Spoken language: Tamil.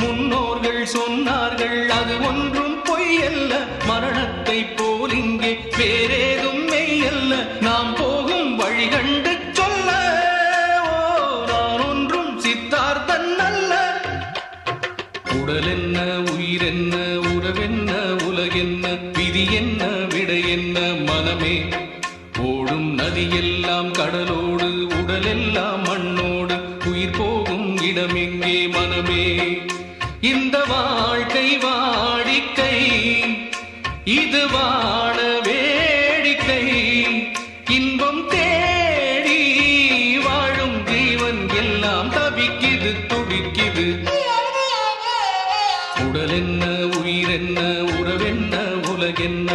முன்னோர்கள் சொன்னார்கள் அது ஒன்றும் பொய்யல்ல, மரணத்தை போல் இங்கே வேறேதும் மெய்யல்ல. நாம் போகும் வழி கண்டு சொல்ல நான் ஒன்றும் சித்தார்த்தன் அல்ல. உடல் என்ன, உயிர் என்ன, உறவென்ன, உலகென்ன, விதி என்ன, விடை என்ன மனமே. ஓடும் நதியெல்லாம் கடலோடு, உடலெல்லாம் மண்ணோடு, உயிர் போகும் இடமெங்கே மனமே. இந்த வாழ்க்கை வாடிக்கை, இது வாழ வேடிக்கை. இன்பம் தேடி வாழும் ஜீவன் எல்லாம் தவிக்குது, துடிக்குது. உடல் என்ன, உயிர் என்ன, உறவென்ன, உலகென்ன,